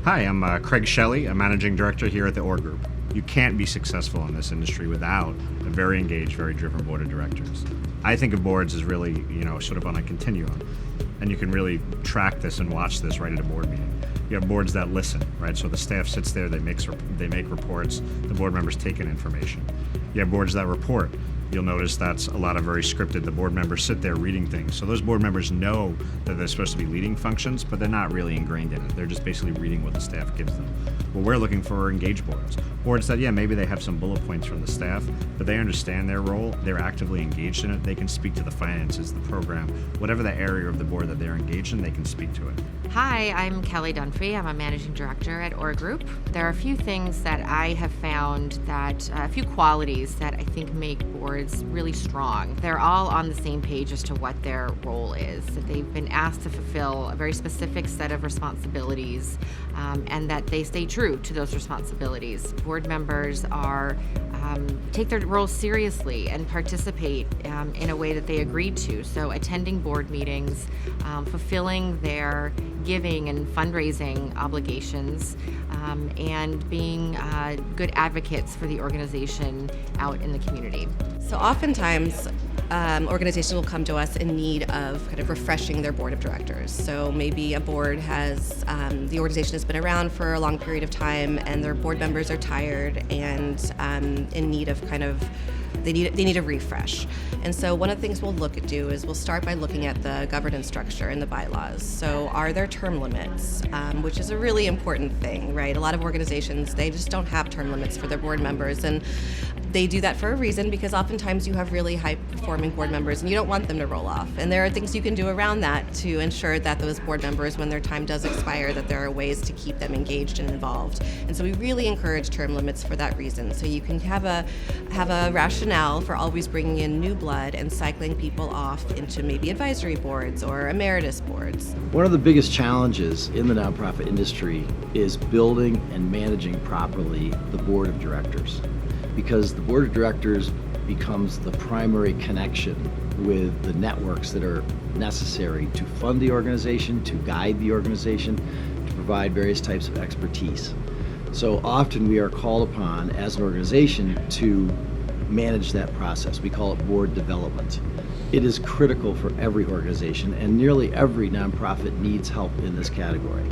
Hi, I'm Craig Shelley. I'm Managing Director here at the Org Group. You can't be successful in this industry without a very engaged, very driven board of directors. I think of boards as really, sort of on a continuum. And you can really track this and watch this right at a board meeting. You have boards that listen, right? So the staff sits there, they make reports, the board members take in information. You have boards that report. You'll notice that's a lot of very scripted. The board members sit there reading things. So those board members know that they're supposed to be leading functions, but they're not really ingrained in it. They're just basically reading what the staff gives them. What we're looking for are engaged boards. Boards that, maybe they have some bullet points from the staff, but they understand their role, they're actively engaged in it, they can speak to the finances, the program, whatever the area of the board that they're engaged in, they can speak to it. Hi, I'm Kelly Dunphy. I'm a managing director at Org Group. There are a few things that I have found a few qualities that I think make boards really strong. They're all on the same page as to what their role is, that they've been asked to fulfill a very specific set of responsibilities, and that they stay true to those responsibilities. Board members take their roles seriously and participate in a way that they agreed to. So attending board meetings, fulfilling their giving and fundraising obligations, and being good advocates for the organization out in the community. So oftentimes, organizations will come to us in need of kind of refreshing their board of directors. So maybe a board the organization has been around for a long period of time and their board members are tired and in need of they need a refresh. And so one of the things we'll do is we'll start by looking at the governance structure and the bylaws. So are there term limits, which is a really important thing, right? A lot of organizations, they just don't have term limits for their board members, and they do that for a reason because oftentimes you have really high-performing board members and you don't want them to roll off. And there are things you can do around that to ensure that those board members, when their time does expire, that there are ways to keep them engaged and involved. And so we really encourage term limits for that reason. So you can have a rationale for always bringing in new blood and cycling people off into maybe advisory boards or emeritus boards. One of the biggest challenges in the nonprofit industry is building and managing properly the board of directors, because the board of directors becomes the primary connection with the networks that are necessary to fund the organization, to guide the organization, to provide various types of expertise. So often we are called upon as an organization to manage that process. We call it board development. It is critical for every organization, and nearly every nonprofit needs help in this category.